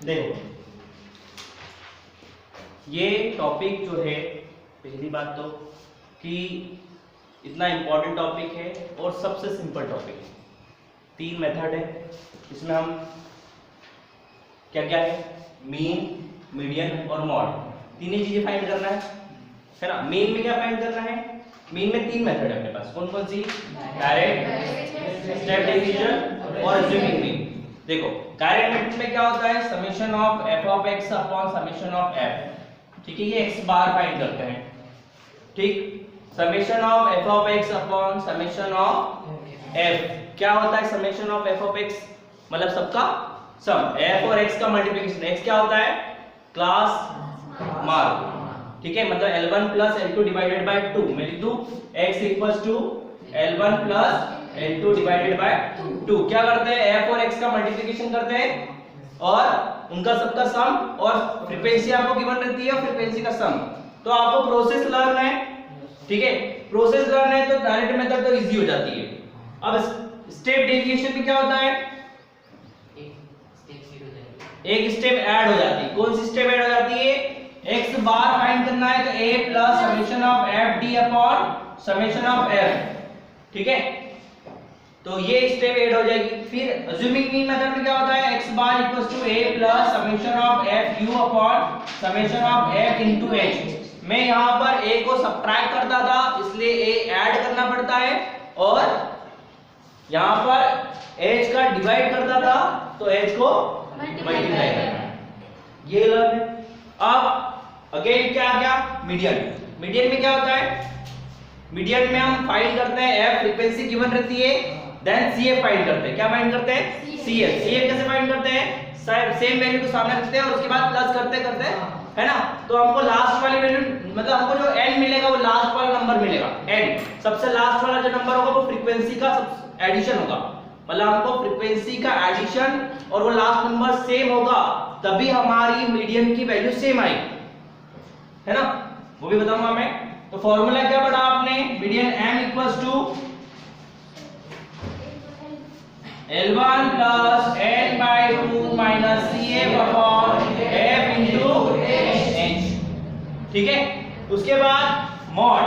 देखो ये टॉपिक जो है, पहली बात तो कि इतना इम्पोर्टेंट टॉपिक है और सबसे सिंपल टॉपिक है। 3 मेथड है इसमें, हम क्या क्या है, मीन, मीडियन और मॉड, तीनों चीजें फाइंड करना है ना। मीन में क्या फाइंड करना है, मीन में 3 मेथड है अपने पास, कौन कौन सी, डायरेक्ट, स्टेप डिवीजन और अज्यूमिंग मीन। देखो डायरेक्ट मेथड में क्या होता है, summation of f of x upon summation of f, ठीक है, ये x बार फाइंड करते हैं, ठीक। Summation of f of x upon summation of f, क्या होता है summation of f of x, मतलब सबका सम, f और x का मल्टीप्लिकेशन, x क्या होता है, क्लास मार्क, ठीक है, मतलब L1 plus L2 divided by 2, मैं लिख दूं x equals to L1 plus L2 divided by 2। क्या करते हैं, f और x का मल्टीप्लिकेशन करते हैं और उनका सबका सम, और फ्रीक्वेंसी आपको गिवन रहती है और फ्रीक्वेंसी का सम। तो आपको प्रोसेस लर्न है, ठीक है, प्रोसेस लर्न है तो डायरेक्ट मेथड तो इजी हो जाती है। अब स्टेप डेविएशन में क्या होता है, एक स्टेप ऐड हो जाती है, कौन सी स्टेप ऐड हो जाती है, x बार फाइंड करना है तो a plus summation of f d upon summation of f, ठीक है, तो ये स्टेप ऐड हो जाएगी। फिर अज्यूमिंग मीन मेथड में क्या होता है, x bar equals to a plus summation of f u upon summation of f into h। मैं यहां पर a को सबट्रैक्ट करता था इसलिए a ऐड करना पड़ता है, और यहां पर h का डिवाइड करता था तो h को मल्टीप्लाई करना है, ये लर्न है। अब अगेन क्या आ गया, मीडियन। मीडियन में क्या होता है, मीडियन में हम फाइंड करते हैं f, फ्रीक्वेंसी गिवन रहती है, देन cf फाइंड करते हैं, क्या फाइंड करते हैं, cf। cf कैसे फाइंड करते हैं, सेम वैल्यू को सामने रखते हैं और उसके बाद प्लस करते करते, है ना, तो हमको लास्ट वाली वैल्यू, मतलब हमको जो n मिलेगा वो लास्ट वाला नंबर मिलेगा, n सबसे लास्ट वाला जो नंबर होगा वो फ्रीक्वेंसी का एडिशन होगा, मतलब हमको फ्रीक्वेंसी का एडिशन और वो लास्ट नंबर सेम होगा तभी हमारी मीडियन की वैल्यू सेम आएगी, है ना, वो भी बताऊंगा मैं। तो फॉर्मूला क्या पढ़ा आपने, median m equals to L1 plus n by 2 minus cf upon f into h, ठीक है। उसके बाद मॉड,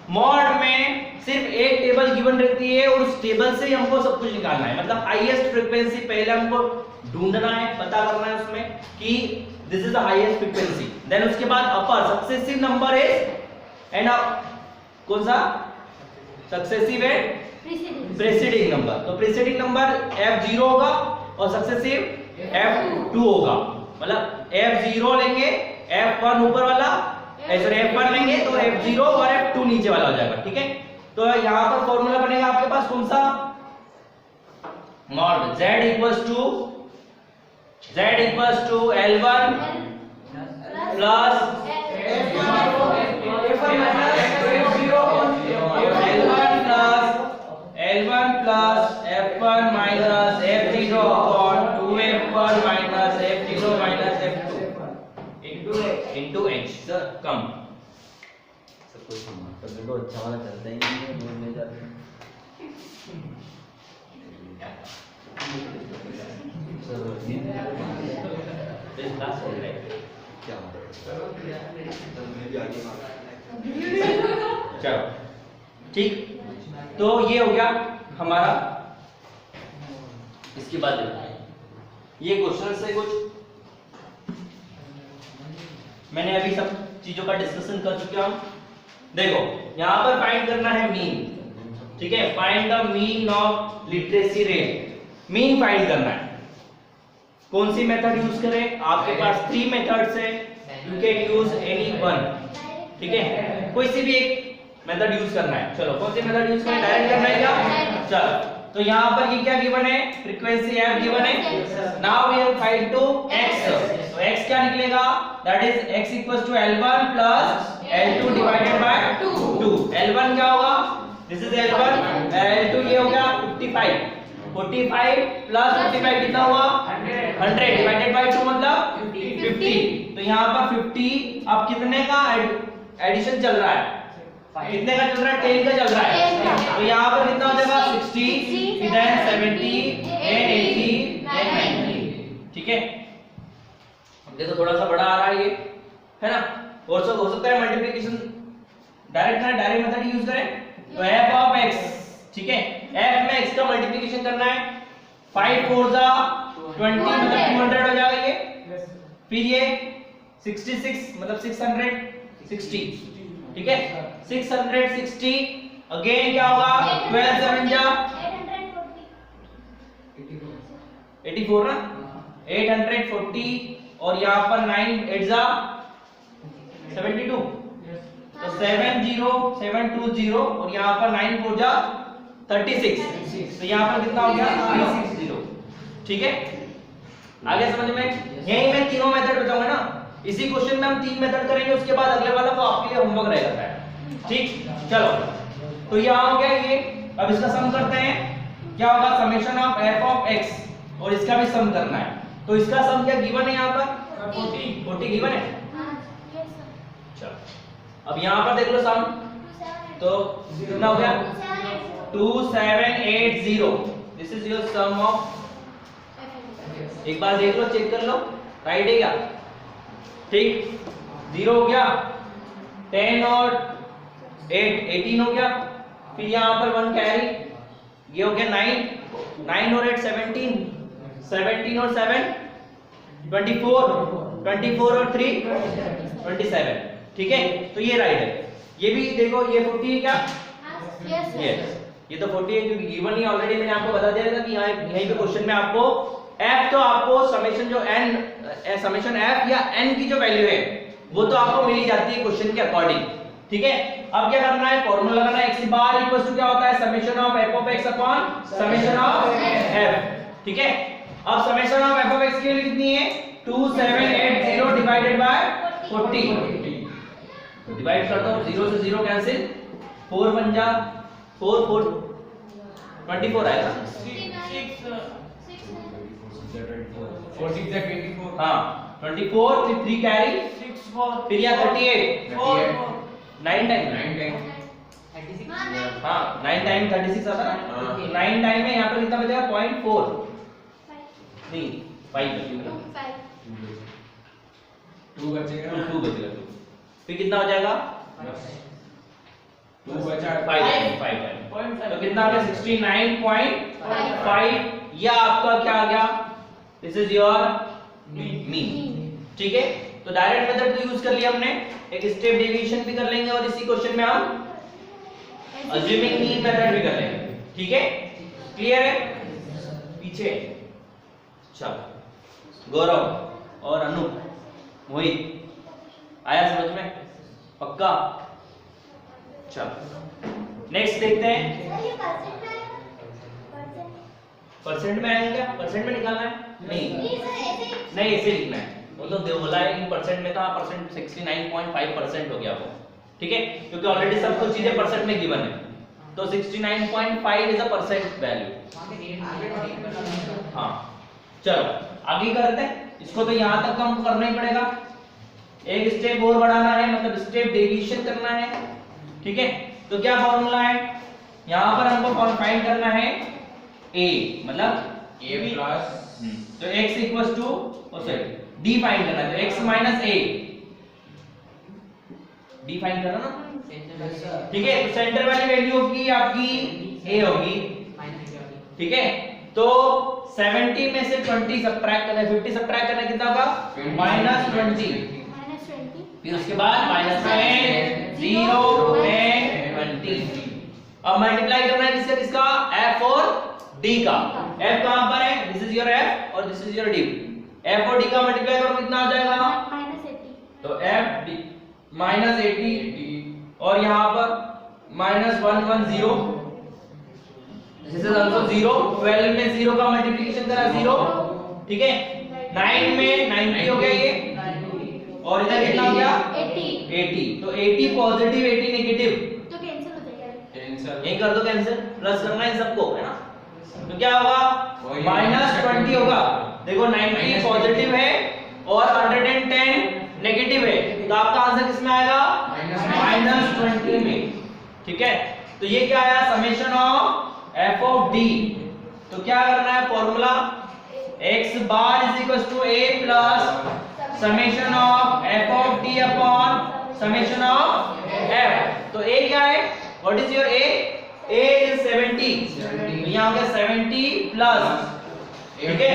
मॉड में सिर्फ एक टेबल गिवन रहती है और उस टेबल से ही हमको सब कुछ निकालना है, मतलब हाईएस्ट फ्रीक्वेंसी पहले हमको ढूंढना है, पता करना है उसमें कि this is the highest frequency, then उसके बाद upper successive number is and कौन सा, सक्सेसिव एंड प्रीसीडिंग नंबर, तो प्रीसीडिंग नंबर f0 होगा और सक्सेसिव f2 होगा, मतलब f0 लेंगे, f1 ऊपर वाला, ऐसे f1 लेंगे तो f0 और f2 नीचे वाला हो जाएगा, ठीक है। तो यहां पर फॉर्मूला बनेगा आपके पास कौन सा, mod z equals to L1 plus L1 plus f1 minus f0 upon 2f1 minus f0 minus f2 into h। Sir कम सब कुछ तो देखो अच्छा वाला चलता ही नहीं है, बोल नहीं जाते सर इस क्लास हो रहा है क्या चलो ठीक, तो ये हो गया हमारा। इसके बाद ये क्वेश्चन से कुछ मैंने अभी सब चीजों का डिस्कशन कर चुके हम। देखो यहां पर फाइंड करना है मीन, ठीक है, find the mean of literacy rate, mean find करना है। कौन सी मेथड यूज करें, आपके पास 3 मेथड्स है, you can use any one, ठीक है, कोई सी भी एक मेथड यूज करना है। चलो कौन सी मेथड यूज करें, डायरेक्ट करना है क्या, चलो तो यहां पर ये क्या गिवन है, फ्रीक्वेंसी f गिवन है, now we have find to x, तो x क्या निकलेगा, that is x equals to L1 plus L2 divided by 2, L1 क्या होगा, दिस इज L1, L2 ये हो गया 55, 45 प्लस 55 कितना हुआ 100 डिवाइडेड बाय 2 मतलब 50, तो यहां पर 50 अब कितने का एडिशन चल रहा है, कितने का चल रहा है, 10 का चल रहा है, तो यहाँ पर कितना हो जाएगा 60, then 70, then 80, then 90, ठीक है। देखो थोड़ा सा बड़ा आ रहा है ये, है ना। और सब हो सकता है मल्टीप्लिकेशन डायरेक्ट करें, डायरेक्ट मेथड यूज करें। तो f ऑफ x, ठीक है, f में x का मल्टीप्लिकेशन करना है। 5 4 जा 20 मतलब 200 हो जाएगा ये। फिर ये 66 मतलब 660, ठीक है, 660 अगेन क्या होगा, 12 7 जा 84 ना, 840 और यहाँ पर 9 8 जा 72, तो 70720 और यहाँ पर 9 4 जा 36, तो यहाँ पर कितना हो गया 360, ठीक है। आगे समझ में, यही मैं तीनों मेथड बताऊंगा ना, इसी क्वेश्चन में हम 3 मेथड करेंगे, उसके बाद अगले वाला तो आपके लिए होमवर्क रहेगा, ठीक। चलो तो यहाँ हो गया ये, अब इसका सम करते हैं, क्या होगा summation of f of x और इसका भी सम करना है। तो इसका सम क्या गिवन है यहाँ पर 40 गिवन है। चलो अब यहाँ पर देख लो सम, तो कितना हो गया 2780, this is your sum of, एक बार देख लो चेक कर लो राइट है क्या, ठीक। 0 हो गया, 10 और 8 18 हो गया, फिर यहाँ पर 1 कैरी, ये हो गया 9 और 8 17 और 7 24 और 3 27, ठीक है। तो ये राइट है, ये भी देखो ये 40 है क्या, ये तो 40 है क्योंकि गिवन ही ऑलरेडी मैंने आपको बता दिया था कि यहाँ यहीं पे क्वेश्चन में आपको f, तो आपको समेशन जो n समेशन f या n की जो वैल्यू है वो तो आपको मिल ही जाती है क्वेश्चन के अकॉर्डिंग, ठीक है। अब क्या करना है, फॉर्मूला लगाना है, x बार इक्वल टू क्या होता है summation of f of x upon summation of f, ठीक है। अब summation of f of x की वैल्यू कितनी है 2780 डिवाइडेड बाय 40, तो डिवाइड कर दो, 0 से 0 कैंसिल, 4 1 जा 4 4 24 आएगा, 24 हाँ 24, फिर 3 कैरी, फिर यहाँ 38 9 टाइम, हाँ 9 टाइम 36 आता है, 9 टाइम में यहाँ पर कितना बचेगा 0.4 नहीं 5 2 बचेगा, 2 बचेगा, 2 फिर कितना हो जाएगा 2 बचा 5 तो कितना आ गया 69.5, या आपका क्या आ गया, दिस इज योर मीन, ठीक है। तो डायरेक्ट मेथड तो यूज कर लिया हमने, एक स्टेप डेविएशन भी कर लेंगे और इसी क्वेश्चन में हम अज्यूमिंग मीन मेथड भी कर लेंगे, ठीक है। क्लियर है पीछे, चलो गौरव और अनूप मोहित आया समझ में, पक्का। चलो नेक्स्ट देखते हैं, परसेंट में आएगा क्या, परसेंट में निकालना है, नहीं ऐसे लिखना है, वो तो बोला है कि परसेंट में था, परसेंट 69.5% हो गया वो, ठीक है, क्योंकि ऑलरेडी सब कुछ चीजें परसेंट में गिवन है, तो 69.5 इज अ परसेंट वैल्यू। हाँ चलो आगे करते हैं, इसको तो यहाँ तक हमको करना ही पड़ेगा, एक स्टेप और बढ़ाना है, मतलब स्टेप डेविएशन करना है, ठीक है। तो क्या फॉर्मूला है, यहाँ पर हमको फाइंड करना है a, मतलब a प्लस, तो x equals to d find करना है, तो x minus a, d find करना ना, ठीक है। तो सेंटर वाली वैल्यू होगी आपकी a होगी, ठीक है। तो 70 में से 20 सब्ट्रैक्ट करना है, 50 सब्ट्रैक्ट करना कितना होगा -20, फिर उसके बाद -10 0 10 20, अब मल्टीप्लाई करना है किसका किसका, f और d का, f कहां पर है, दिस इज योर f और this is your d, f और d का मल्टीप्लाई करो कितना आ जाएगा -80, तो f d -80 और यहां पर -110, दिस इज आल्सो 0, 12 में 0 का मल्टीप्लिकेशन करा 0, ठीक है, 9 में 90 हो गया ये, और इधर कितना हो गया 80, तो 80 पॉजिटिव 80 नेगेटिव, तो कैंसिल हो जाएगा, कैंसिल, यही कर दो कैंसिल, प्लस करना है सबको, है ना, तो क्या होगा -20 होगा, देखो 90 पॉजिटिव है और 110 नेगेटिव है, तो आपका आंसर किसमें आएगा -20 में, ठीक है। तो ये क्या आया summation of f of d, तो क्या करना है formula, x bar is equal to a plus summation of f of t upon summation of f. तो ए क्या है, what is your a? A is 70, तो यहां पे 70 प्लस, ठीक है,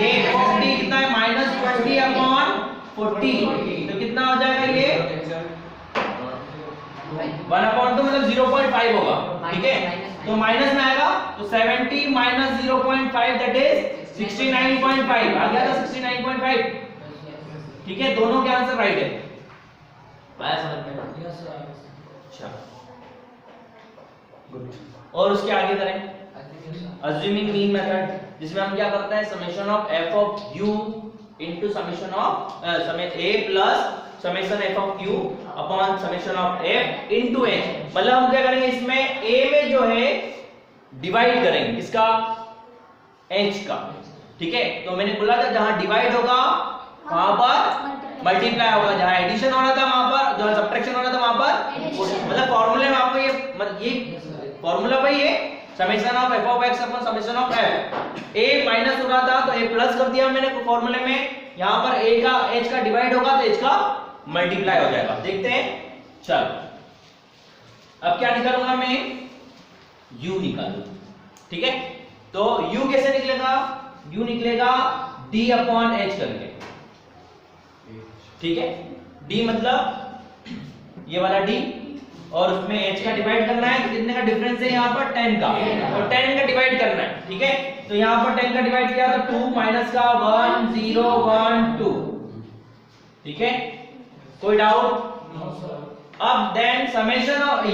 ए ऑफ टी कितना है -20 अपॉन 40, तो कितना हो जाएगा ये 1/2 मतलब 0.5 होगा, ठीक है, तो माइनस में आएगा, तो 70 माइनस 0.5 दैट इज 69.5 आ गया था 69.5, ठीक है, दोनों के आंसर राइट है। आया समझ में? अच्छा गुड। और उसके आगे करें अज्यूमिंग मीन मेथड, जिसमें हम क्या करते हैं summation of f of you into summation of A plus summation F of you upon summation of f into H. मतलब हम क्या करेंगे इसमें ए में जो है डिवाइड करेंगे किसका, एच का, ठीक है, तो मैंने बोला था जहां डिवाइड होगा वहां पर मल्टीप्लाई होगा, जहां एडिशन हो रहा था वहां पर, जहां सब्ट्रैक्शन हो रहा था वहां पर, मतलब फॉर्मूले में आपको ये फॉर्मूला वही है, summation of f of x upon summation of F. A minus हो रहा था तो ए प्लस कर दिया मैंने फॉर्मूले में, यहां पर ए का एच का डिवाइड होगा तो एच का मल्टीप्लाई हो जाएगा। देखते हैं, चलो अब क्या निकालूंगा मैं, u निकालूं, ठीक है, तो u कैसे निकलेगा, u निकलेगा d अपॉन h करके, ठीक है, d मतलब ये वाला d और उसमें h का डिवाइड करना है, तो कितने का डिफरेंस है यहाँ पर 10 का, तो 10 का डिवाइड करना है, ठीक है, तो यहाँ पर 10 का डिवाइड किया तो 2 माइनस का 1 0 1 2, ठीक है, कोई डाउट? अब देन समेशन ऑफ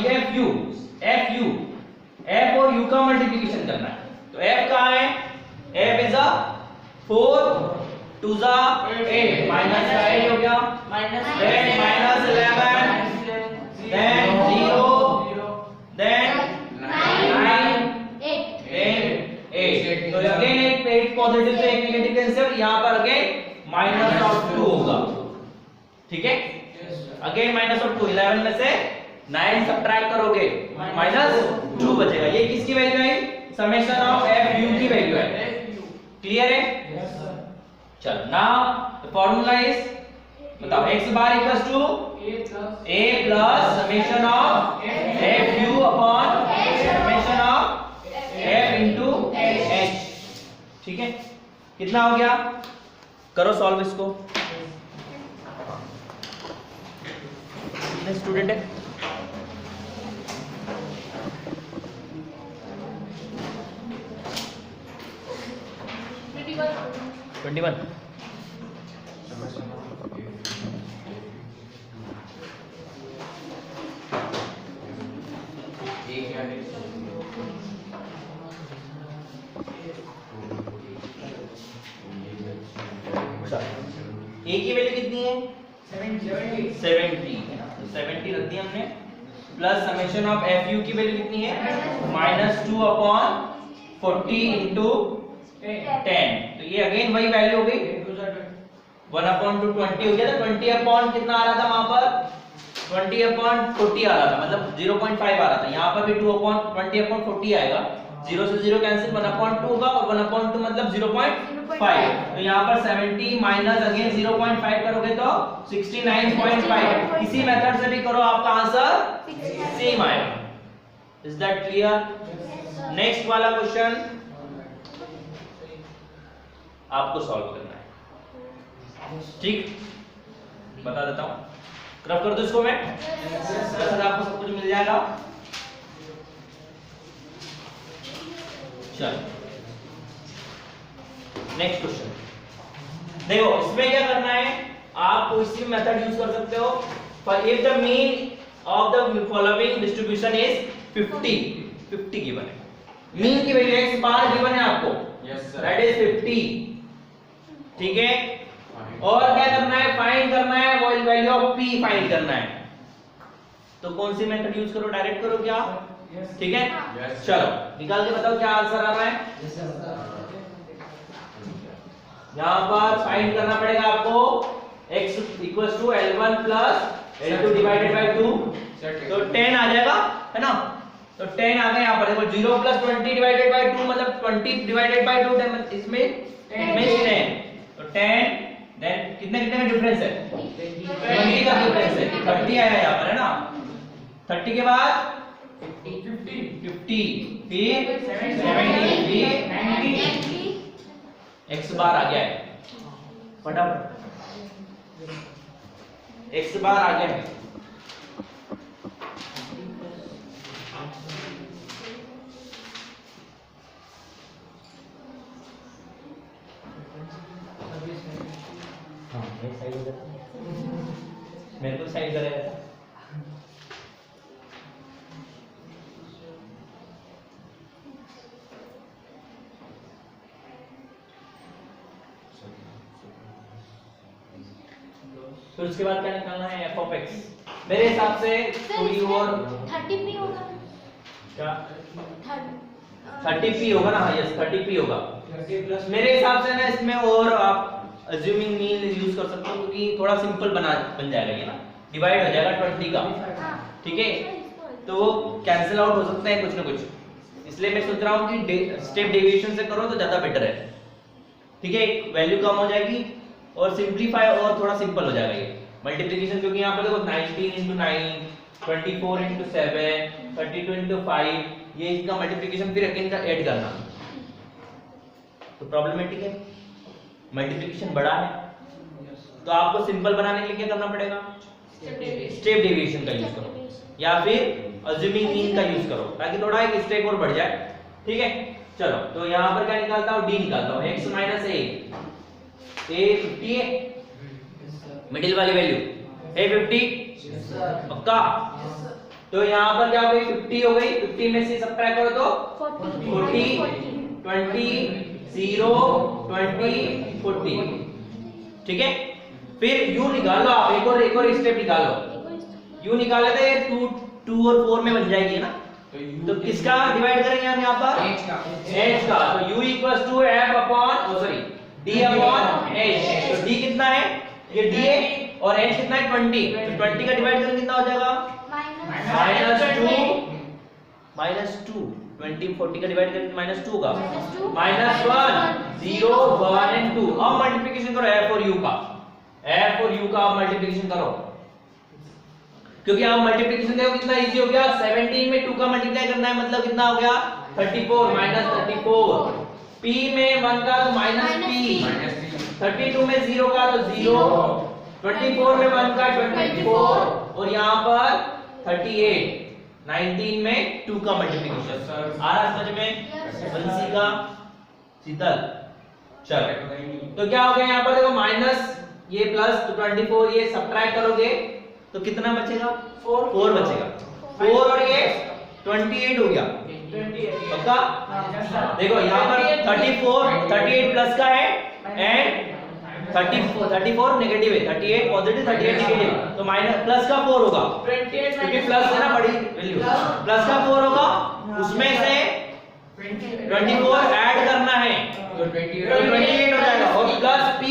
f और u का मल्टीप्लिकेशन करना है, तो f कहाँ है, f इज अ 4 2 जा 8 माइनस का 8 हो गया, then माइनस 11 then 0 then 9 8, तो अगेन एक पॉजिटिव से एक नेगेटिव कैंसिल, यहां पर अगेन माइनस ऑफ 2 होगा, ठीक है, अगेन माइनस ऑफ 2, 11 में से 9 सब्ट्रैक्ट करोगे -2 बचेगा, ये किसकी वैल्यू है, समेशन ऑफ एफ यू की वैल्यू है, क्लियर है? चलो नाउ द फार्मूला इज, बताओ x bar equals to a plus summation of f u upon summation of f into h, ठीक है, कितना हो गया, करो सॉल्व इसको, कितने स्टूडेंट है, ट्वेंटी वन। ए की वैल्यू कितनी है 70 है ना, तो 70 रख दी हमने, plus summation of f u की वैल्यू कितनी है -2 अपॉन 40 इंटू 10, तो ये अगेन वही वैल्यू हो गई 1/2 20 हो गया था, 20 अपॉन कितना आ रहा था वहां पर 20 अपॉन 40 आ रहा था, मतलब 0.5 आ रहा था, यहाँ पर भी 2 अपॉन 20 अपॉन 40 आएगा, 0 से 0 कैंसिल, 1/2 होगा और 1/2 मतलब 0.5, तो यहाँ पर 70 माइनस अगेन 0.5 करोगे तो 69.5, इसी मेथड से भी करो आपका आंसर सेम आएगा। Is that clear? नेक्स्ट वाला क्वेश्चन आपको सॉल्व करना है, ठीक, बता देता हूं, रफ कर दो इसको मैं, वैसे आपको सब कुछ मिल जाएगा। चलो नेक्स्ट क्वेश्चन देखो, इसमें क्या करना है, आप कोई सी मेथड यूज कर सकते हो, for if the mean of the following distribution is 50 given है, मीन की वैल्यू x बार गिवन है आपको, दैट इज 50, ठीक है, और क्या करना है, फाइंड करना है वो वैल्यू ऑफ p फाइंड करना है, तो कौन सी मेथड यूज करो, डायरेक्ट करो क्या, ठीक है, चलो निकाल के बताओ क्या आंसर आ रहा है, यहाँ पर फाइंड करना पड़ेगा आपको x equals to L1 plus L2 divided by 2, तो 10 आ जाएगा, है ना, तो 10 आ गया यहाँ पर, देखो 0 प्लस 20 डिवाइडेड बाय 2 मतलब 20 डिवाइडेड बाय 2, इसमें 10, तो 10 देन कितने कितने का डिफरेंस है? 20 का डिफरेंस है। 30 आया यहाँ पर है ना। 30 के बाद 50 फिर 70 फिर 90 x बार आ गया है। फटाफट x बार आ गया है। हाँ एक साइड हो जाता है। मेरे को साइड करेगा था। फिर उसके बाद क्या निकालना है? f of x। मेरे हिसाब से थोड़ी और 30p होगा क्या 30 30p होगा ना? हाँ यस 30p होगा। मेरे हिसाब से ना इसमें और आप अज्यूमिंग मीन यूज कर सकते हो क्योंकि थोड़ा सिंपल बन जाएगा ये ना, डिवाइड हो जाएगा 20 का, ठीक है? तो वो कैंसिल आउट हो सकते हैं कुछ ना कुछ, इसलिए मैं सोच रहा हूँ कि स्टेप डेविएशन से करो तो ज्यादा बेटर है, ठीक है? वैल्यू कम हो जाएगी और सिंपलीफाई और थोड़ा सिंपल हो जाएगा ये मल्टीप्लिकेशन, क्योंकि यहाँ पर देखो 19 into 9, 24 into 7, 32 into 5, ये इसका मल्टीप्लिकेशन फिर अगेन का ऐड करना तो प्रॉब्लमेटिक है। मल्टीप्लिकेशन बड़ा है तो आपको सिंपल बनाने के लिए क्या करना पड़ेगा? स्टेप डेविएशन का यूज करो या फिर अज्यूमिंग मीन का यूज करो ताकि थोड़ा एक स्टेप और बढ़ जाए, ठीक है? चलो तो यहाँ पर क्या निकालता हूँ? d निकालता हूँ। x माइनस a 50 है, मिडिल वाली वैल्यू a 50 पक्का? तो यहाँ पर क्या हो गई? 50 हो गई। 50 में से सब्ट्रैक्ट करो तो 40 20 0 20 40, ठीक है? फिर u निकालो आप, एक और स्टेप निकालो। u निकाले थे 2 और 4 में बन जाएगी ना, तो किसका डिवाइड करेंगे हम यहाँ पर? h का। तो u equals to f upon d upon h। तो d कितना है? ये d है और h कितना है? 20। तो 20 का डिवाइड करेंगे कितना हो जाएगा? -2 20 40 का डिवाइड करेंगे -2 होगा, -1 0 1 एंड 2। अब मल्टीप्लिकेशन करो f और u का, f और u का आप मल्टीप्लिकेशन करो, क्योंकि आप मल्टीप्लिकेशन देखो कितना इजी हो गया। 17 में 2 का मल्टीप्लाई करना है, मतलब कितना हो गया? 34 -34। p में 1 का तो -p, 32 में 0 का तो 0, 24 में 1 का 24 और यहाँ पर 38। 19 में 2 का मल्टीप्लिकेशन आ रहा समझ में? बंसी का शीतल। चलो तो क्या हो गया यहाँ पर? देखो माइनस ये प्लस, तो 24 ये सब्ट्रैक्ट करोगे तो कितना बचेगा? 4 बचेगा। 4 और ये 28 हो गया, पक्का? देखो यहाँ पर 38 प्लस का है एंड 34 नेगेटिव है, 38 पॉजिटिव 38 नेगेटिव, तो माइनस प्लस का 4 होगा क्योंकि प्लस है ना बड़ी वैल्यू, प्लस का 4 होगा, उसमें से 24 ऐड करना है तो 28 हो जाएगा और प्लस p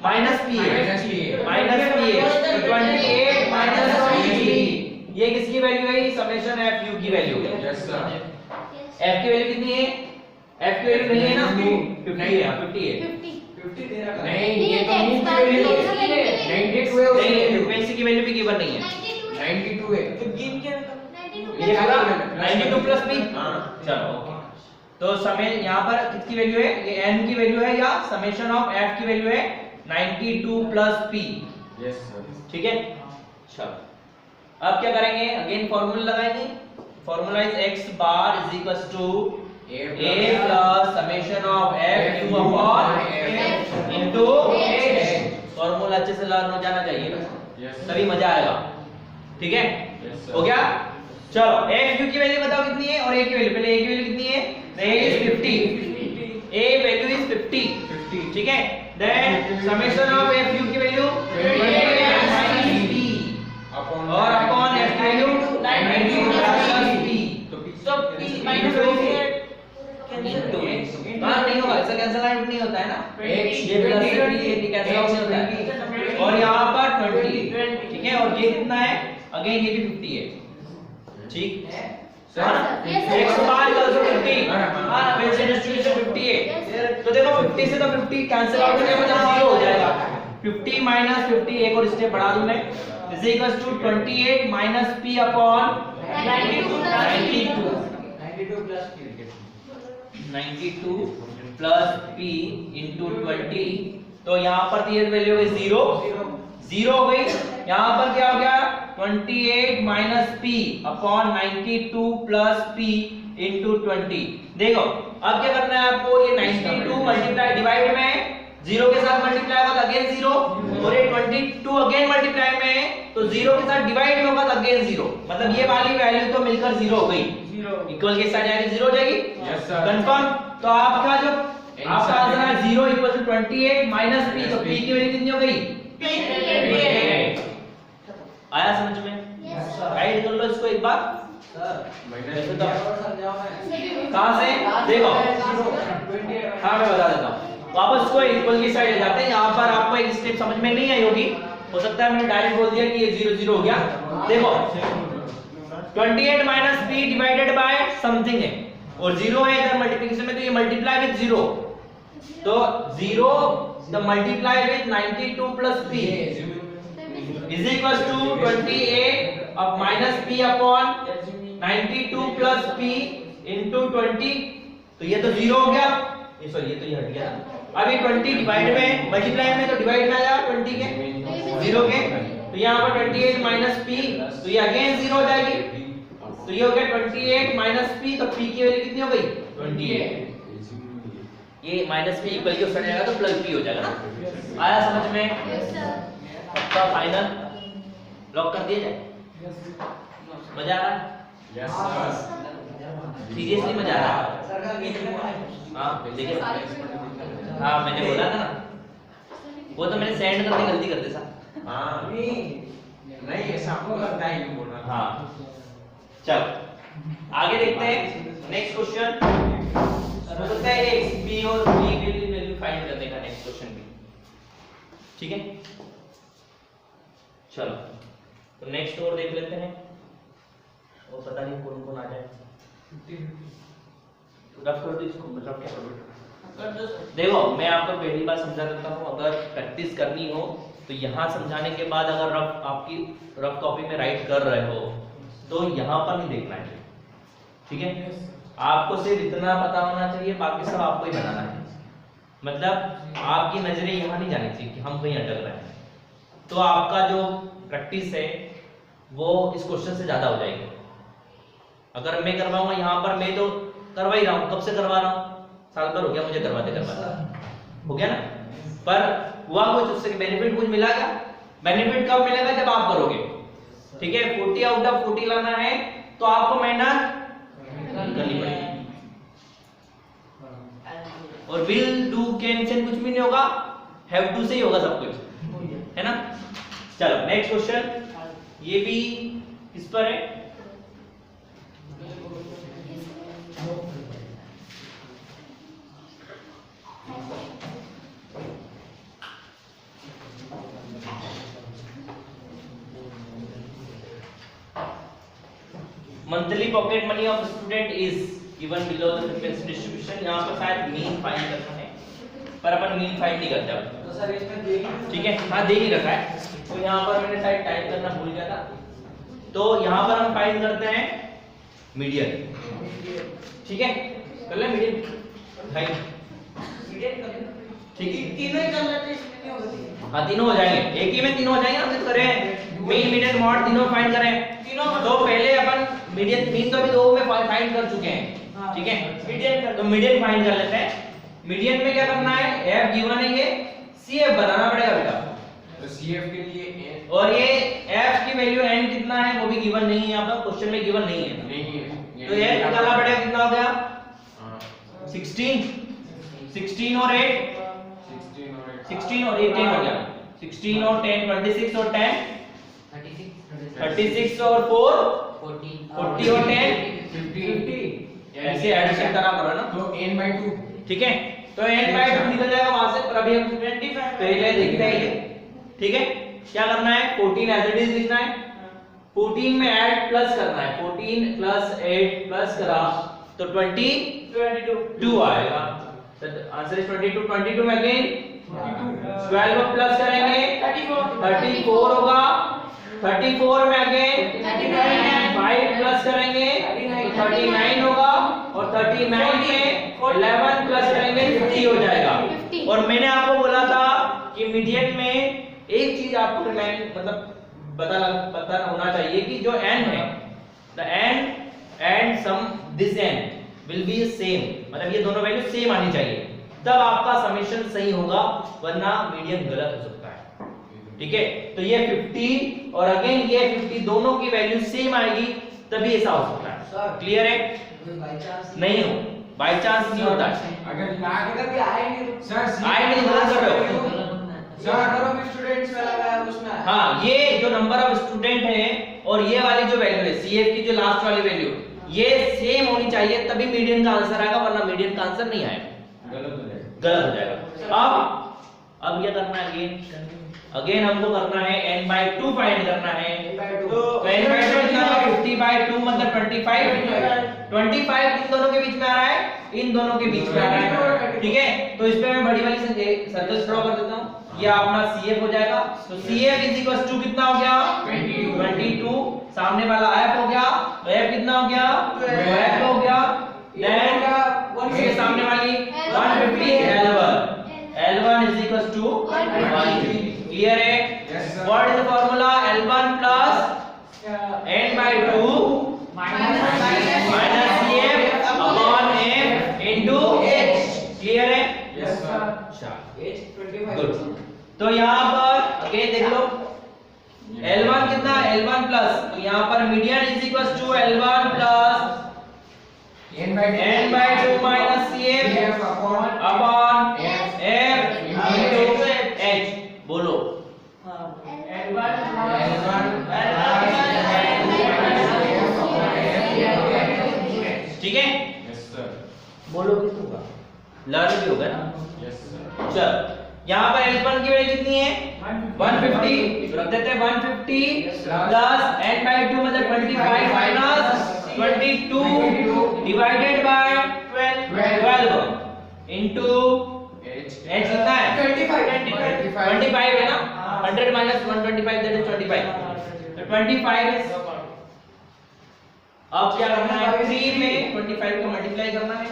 माइनस p है, तो 28 माइनस p। ये किसकी वैल्यू है? समेशन f u की वैल्यू है। f की वैल्यू कितनी है? f की वैल्यू नहीं है ना 50 है, 50 है। 50 दे रखा है। नहीं ये तो मीन की वैल्यू है 92 है उसकी नहीं फ्रीक्वेंसी की वैल्यू भी गिवन नहीं है 92 है तो गिन के मतलब ये पूरा 92 प्लस b चलो ओके तो समय यहाँ पर किसकी वैल्यू है ये n की वैल्यू है या समेशन ऑफ f की वैल्यू है 92 प्लस p यस सर ठीक है चलो अब क्या करेंगे अगेन फार्मूला लगाएंगे formula is x bar is equals to a plus summation of f u upon f into h formula अच्छे से लर्न हो जाना चाहिए तभी मजा आएगा ठीक है हो गया चलो f u की वैल्यू बताओ कितनी है और a की वैल्यू पहले a की वैल्यू कितनी है a is 50 a value is 50 ठीक है then summation of f u की वैल्यू 28 minus p और अपॉन f की वैल्यू 92 plus p तो p माइनस नहीं होगा ऐसा कैंसिल आउट नहीं होता है ना ये प्लस ये कैंसिल आउट होता है और यहाँ पर 20 ठीक है और ये कितना है अगेन ये भी 50 है ठीक x बार इक्वल टू 50 हां वैसे डिस्ट्रीब्यूशन 50 है तो देखो 50 से तो 50 कैंसिल आउट होने मतलब 0 हो जाएगा 50 माइनस 50 एक और स्टेप बढ़ा दूं मैं, is equal to 28 minus p upon 92 plus p into 20, तो यहाँ पर दिए वैल्यू हो गई 0 हो गई। यहाँ पर क्या हो गया 28 minus p upon 92 plus p into 20। देखो अब क्या करना है आपको, ये 92 मल्टीप्लाई डिवाइड में 0 के साथ मल्टीप्लाई होगा तो अगेन 0, और ये 22 अगेन मल्टीप्लाई में तो 0 के साथ डिवाइड में होगा तो अगेन 0, मतलब ये वाली वैल्यू तो मिलकर 0 हो गई, इक्वल के साथ जाएगी 0 हो जाएगी। Yes, sir. कंफर्म। तो आपका जो आपका आंसर है 0 इक्वल टू 28 माइनस p, तो p की वैल्यू कितनी हो गई 28। आया समझ में? राइट कर लो इसको एक बार। वैसे तो कहां से देखो, हाँ मैं बता देता हूँ, वापस को इक्वल की साइड जाते हैं। यहाँ पर आपको एक स्टेप समझ में नहीं आई होगी, हो सकता है मैंने डायरेक्ट बोल दिया कि ये 0 0 हो गया। देखो 28 minus p divided by something है और 0 है इधर मल्टीप्लिकेशन में, तो ये मल्टीप्लाई विद 0, तो 0 the multiply with 92 plus p is equal to 28 अब minus p upon 92 plus p into 20, तो ये तो 0 हो गया, ये सॉरी ये तो ये हट गया। अब ये 20 डिवाइड में मल्टीप्लाई में तो डिवाइड में आ जाएगा 20 के 0 के, तो यहाँ पर 28 माइनस p, तो ये अगेन 0 हो जाएगी, तो ये हो गया 28 माइनस p, तो p की वैल्यू कितनी हो गई 28, ये माइनस p इक्वल के उस जाएगा तो प्लस p हो जाएगा ना। आया समझ में? पक्का फाइनल लॉक कर दिया जाए? मजा आ रहा है? Yes, sir. सीरियसली मजा आ रहा है? हाँ देखिए, हाँ मैंने बोला था ना, वो तो मैंने सेंड करने गलती करते साहब। हाँ नहीं ऐसा आपको लगता है क्यों बोल रहा? हाँ चल आगे देखते हैं नेक्स्ट क्वेश्चन। हो सकता है x b और b की वैल्यू फाइंड करने का नेक्स्ट क्वेश्चन भी, ठीक है। चलो तो नेक्स्ट और देख लेते हैं, और पता नहीं कौन कौन आ जाए। रफ कर दो इसको, रफ क्या करो। देखो मैं आपको पहली बार समझा देता हूँ, अगर प्रैक्टिस करनी हो तो यहाँ समझाने के बाद अगर रफ आपकी रफ कॉपी में राइट कर रहे हो तो यहाँ पर नहीं देखना है, ठीक है। आपको सिर्फ इतना पता होना चाहिए, बाकी सब आपको ही बनाना है, मतलब आपकी नजरें यहाँ नहीं जानी चाहिए कि हम कहीं अटक रहे हैं, तो आपका जो प्रैक्टिस है वो इस क्वेश्चन से ज्यादा हो जाएगी। अगर मैं करवाऊंगा यहाँ पर, मैं तो करवा ही रहा हूँ, कब से करवा रहा हूँ, साल भर हो गया मुझे करवाते हो गया ना, पर हुआ कुछ उससे बेनिफिट कुछ मिला क्या? बेनिफिट कब मिलेगा जब आप करोगे, ठीक है। 40 आउट ऑफ 40 लाना है तो आपको मेहनत करनी पड़ेगी, और विल डू कैन से कुछ भी नहीं होगा, हैव टू से ही होगा सब कुछ, है ना। चलो नेक्स्ट क्वेश्चन, ये भी किस पर है? Monthly pocket money of student is given below the frequency distribution. यहाँ पर शायद मीन फाइंड करना है, पर अपन मीन फाइंड नहीं करते अब, तो सर इसमें देगी, ठीक है। हाँ दे ही रखा है, तो यहाँ पर मैंने शायद टाइप करना भूल गया था, तो यहाँ पर हम फाइंड करते हैं मीडियन, ठीक है। कर ले मीडियन फाइंड, ठीक है। तीनों ही कर लेते हैं, इसमें नहीं होगा। हाँ तीनों हो जाएंगे, एक ही में तीनों हो जाएंगे। हम जब करें मीन मीडियन मॉड तीनों फाइंड करें, तीनों तो पहले अपन मीडियन, मीन तो अभी दो में फाइंड कर चुके हैं, ठीक है। मीडियन तो मीडियन फाइंड कर लेते हैं। मीडियन में क्या करना है, एफ गिवन है, ये सीएफ बनाना पड़ेगा बेटा, तो CF के लिए n और ये एफ की वैल्यू एन कितना है वो भी गिवन नहीं है, यहाँ पर क्वेश्चन में गिवन नहीं है, नहीं है, तो ये निकालना पड़ेगा। कितना हो गया हाँ 16 और 8 16 और 8 10 हो गया, 16 और 10 26 और 10 36 और 4 40 और 10 50, ऐसे एडिशन करा करो ना, तो n/2 ठीक है। तो n/2 निकल जाएगा वहां से, पर अभी हम 25 पहले देखते हैं ये, ठीक है। क्या करना है, 14 एज इट इज लिखना है, 14 में ऐड प्लस करना है, 14 प्लस 8 प्लस करा तो 22 आएगा, तो आंसर इज 22 में अगेन 12 प्लस करेंगे 34 होगा। 34 में अगेन 5 प्लस करेंगे तो 39 होगा और 39 में 11 प्लस करेंगे 50 हो जाएगा। और मैंने आपको बोला था कि मीडियन में एक चीज आपको रिमाइंड मतलब पता होना चाहिए कि जो n है the n and sum this n will be same, मतलब ये दोनों वैल्यू सेम आनी चाहिए तब आपका समेशन सही होगा, वरना मीडियन गलत हो सकता है। ठीक है, तो ये 50 और अगेन ये 50 दोनों की वैल्यू सेम आएगी तभी ऐसा हो सकता है। क्लियर है? नहीं हो, बाय चांस नहीं होता है। अगर कभी आए नहीं सर आए नहीं तो गलत कर रहे हो। सर नंबर ऑफ स्टूडेंट्स में लगा है उसमें। हाँ, ये जो नंबर ऑफ स्टूडेंट है और ये वाली जो वैल्यू है CF की जो लास्ट वाली वैल्यू ये सेम होनी चाहिए तभी मीडियन का आंसर आएगा, वरना मीडियन का आंसर नहीं आएगा, गलत हो जाएगा। गलत हो जाएगा। अब क्या करना है? अगेन हमको करना है n/2 फाइंड करना है। तो n/2 कितना होगा? 50/2 मतलब 25 इन दोनों के बीच में आ रहा है, इन दोनों के बीच में आ रहा है। ठीक है, तो इस पे मैं बड़ी वाली सर्कल ड्रॉ कर देता हूं। ये अपना CF हो जाएगा। तो CF कितना हो गया? 22। सामने वाला F हो गया, तो F कितना हो गया? 12 हो गया। देन इसके सामने वाली 150 L1 is equals to 150। Clear है? What is the formula? L1 plus n/2 minus CF upon F into H। Clear है? Yes sir. अच्छा, H 25। गुड। तो यहाँ पर अगेन देख लो L1 कितना? L1 प्लस, तो यहाँ पर median is equal to L1 plus n/2 minus CF upon F into H। बोलो ठीक है? Yes sir. बोलो किस होगा? लर्न भी होगा ना। Yes sir. चल, यहाँ पर L1 की वैल्यू कितनी है? 150। रख देते हैं 150 प्लस n/2 मतलब 25 minus 22 divided by 12 into H कितना है? 25 है ना। 100 माइनस 125 दैट इज 25। तो 25 इज, अब क्या करना है? 3 में 25 को मल्टीप्लाई करना है।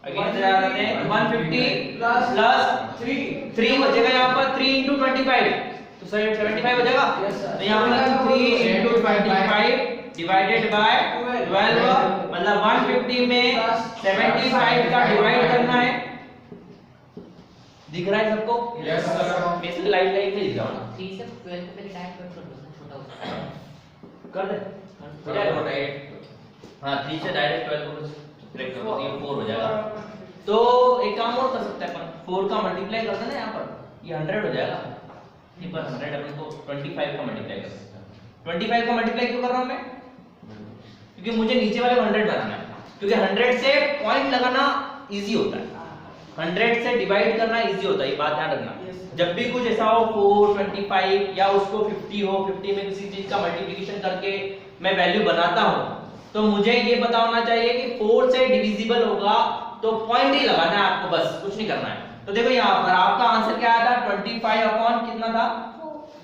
अगेन से आ जाते हैं 150 प्लस 3 बचेगा यहाँ पर 3 into 25 तो 75 हो जाएगा। तो यहाँ पर 3 into 25 डिवाइडेड बाय 12 मतलब 150 में 75 का डिवाइड करना है। दिख रहा है सबको? Yes sir. Basic light light में लिख रहा हूँ ना। 3 से 12 को पहले डायरेक्ट कर दो, छोटा होता है। कर दे। हो जाएगा। हाँ, 3 से डायरेक्ट 12 को ब्रेक कर दो, ये 4 हो जाएगा। तो एक काम और कर सकते हैं अपन, 4 का मल्टीप्लाई कर देना यहाँ पर, ये 100 हो जाएगा। ये पर 100 अपन को 25 का मल्टीप्लाई कर सकते हैं। 25 का मल्टीप्लाई क्यों कर रहा हूँ मैं? क्योंकि मुझे नीचे वाले को 100 बनाना है, क्योंकि 100 से पॉइंट लगाना इजी होता है, 100 से डिवाइड करना इजी होता है, ये बात ध्यान रखना। जब भी कुछ ऐसा हो 4, 25 या उसको 50 हो, 50 में किसी चीज का मल्टीप्लिकेशन करके मैं वैल्यू बनाता हूँ, तो मुझे ये पता होना चाहिए कि 4 से डिविजिबल होगा तो पॉइंट ही लगाना है आपको, बस कुछ नहीं करना है। तो देखो यहाँ पर आपका आंसर क्या आया था? 25 अपॉन कितना था?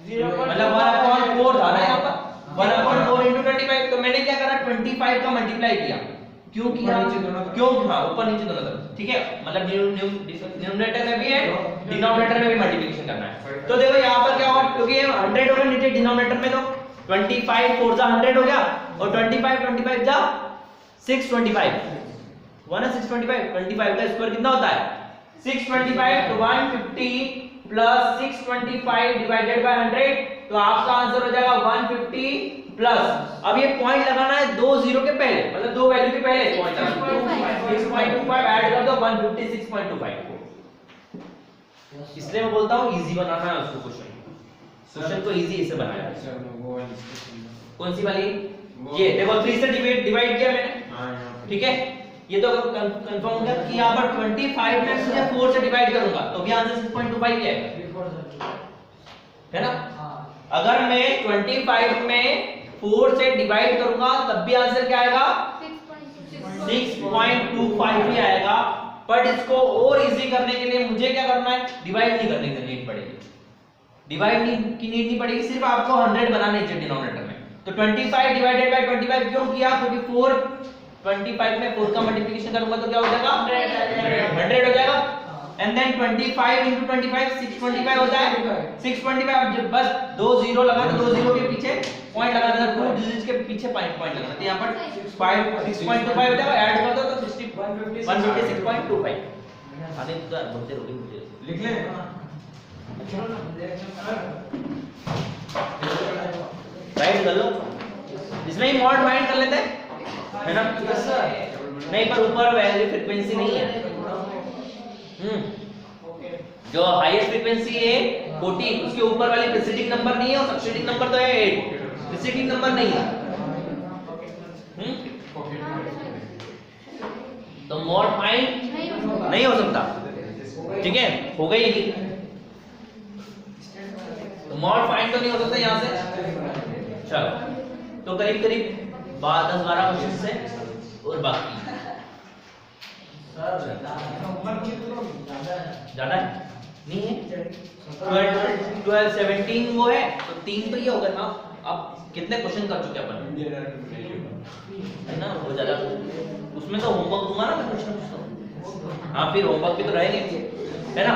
0 मतलब 1/4 था ना यहाँ पर, 1/4 into 25। तो मैंने क्या करा? 25 का मल्टीप्लाई किया। क्यों किया? क्यों? हाँ, ऊपर नीचे दोनों तरफ। ठीक है, मतलब डिनोमिनेटर में भी है, डिनोमिनेटर में भी मल्टीप्लिकेशन करना है। तो देखो यहाँ पर क्या होगा, क्योंकि ये 100 होगा नीचे डिनोमिनेटर में, तो 25 4 जा 100 हो गया और 25 जा 625 1 625 25 का स्क्वायर कितना होता है? 625। तो 150 प्लस 625 डिवाइडेड बाय 100, तो आपका आंसर हो जाएगा 150 प्लस, अब ये पॉइंट लगाना है 2 0 के पहले, मतलब 2 वैल्यू के पहले पॉइंट 6.25 ऐड कर दो 156.25। इसलिए मैं बोलता हूँ इजी बनाना है उसको, क्वेश्चन को इजी इसे बनाया। कौन सी वाली? ये देखो 3 से डिवाइड किया मैंने, ठीक है। ये तो कंफर्म हो गया कि यहाँ पर 25 में मुझे 4 से डिवाइड करूंगा तो भी आंसर 6.25 ही आएगा, है ना। अगर मैं 25 में 4 से डिवाइड करूंगा तब भी आंसर क्या आएगा? 6.25 ही आएगा। बट इसको और इजी करने के लिए मुझे क्या करना है, डिवाइड नहीं करने की नीड पड़ेगी, डिवाइड की नीड नहीं पड़ेगी, सिर्फ आपको 100 बनाने चाहिए डिनोमिनेटर में। तो 25 डिवाइडेड बाय 25 क्यों किया, क्योंकि 4 25 में 4 का मल्टीप्लिकेशन करूंगा तो क्या हो जाएगा 100 हो जाएगा। एंड देन 25 into 25 625 हो जाएगा 625। अब बस 2 जीरो लगा दो, 2 जीरो के पीछे पॉइंट लगा दो, 2 डिजिट्स के पीछे पॉइंट लगाना, तो यहां पर 6.25 हो जाएगा, ऐड कर दो तो 156.25। आने तो बोलते रहोगे मुझे, लिख ले। राइट कर लो, इसमें ही मॉड फाइंड कर लेते हैं, है ना? नहीं, पर ऊपर वैल्यू फ्रीक्वेंसी नहीं है। जो हाईएस्ट फ्रीक्वेंसी है 14, उसके ऊपर वाली प्रीसीडिंग नंबर नहीं है और सक्सीडिंग नंबर तो है 8, प्रीसीडिंग नंबर नहीं है। तो मॉड फाइंड नहीं हो सकता, ठीक है, हो गई नहीं, तो मॉड फाइंड तो नहीं हो सकता यहां से। चलो, तो करीब करीब 10-12 क्वेश्चन से और बाकी ज्यादा नहीं है, 12 17 वो है, तो 3 तो ये होगा ना। अब कितने क्वेश्चन कर चुके अपन, है ना? वो ज्यादा उसमें तो होमवर्क दूंगा ना मैं कुछ ना कुछ तो। हाँ, फिर होमवर्क भी तो रहेंगे, है ना?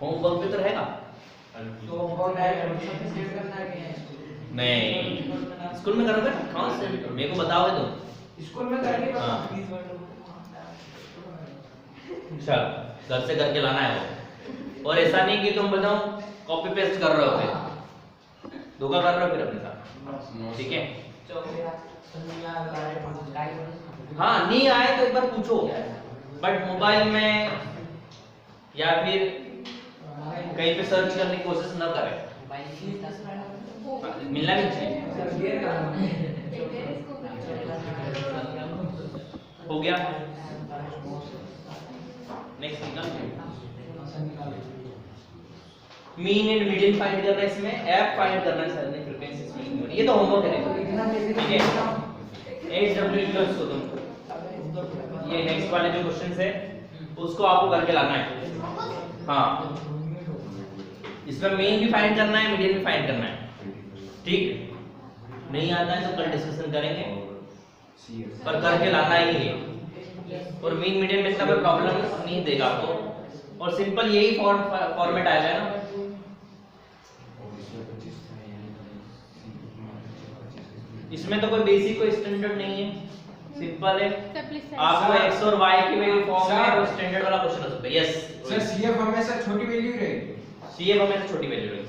होमवर्क भी तो रहेगा। तो वो डायरेक्ट सेव करना है नहीं, स्कूल में करोगे ना? कौन से मेरे को बताओगे तुम? स्कूल में करेंगे तो हाँ। चल, घर से करके लाना है वो, और ऐसा नहीं कि तुम बताओ कॉपी पेस्ट कर रहे हो, फिर धोखा कर रहे हो फिर अपने साथ, ठीक है? हाँ, नहीं आए तो एक बार पूछो, बट मोबाइल में या फिर कहीं पे सर्च करने की कोशिश न करें, मिलना नहीं चाहिए। हो गया, next mean and median find करना है, इसमें एफ फाइंड करना है सर ने, फ्रीक्वेंसी स्पीड, ये तो होमवर्क है, ठीक है? HW इक्वल्स को तुम ये नेक्स्ट वाले जो क्वेश्चंस है उसको आपको करके लाना है। हाँ, इसमें मीन भी फाइंड करना है, मीडियन भी फाइंड करना है, ठीक? नहीं आता है तो कल डिस्कशन करेंगे, पर करके लाना ही है। और मीन मीडियन में इतना कोई प्रॉब्लम नहीं देगा आपको, और सिंपल यही फॉर्मेट आएगा ना। इसमें तो कोई बेसिक कोई स्टैंडर्ड नहीं है, सिंपल है, आपको x और y की वैल्यू फॉर्म में वो स्टैंडर्ड वाला क्वेश्चन हो सकता है। यस सर, CF हमेशा छोटी वैल्यू रहेगी। CF हमेशा छोटी वैल्यू रहेगी।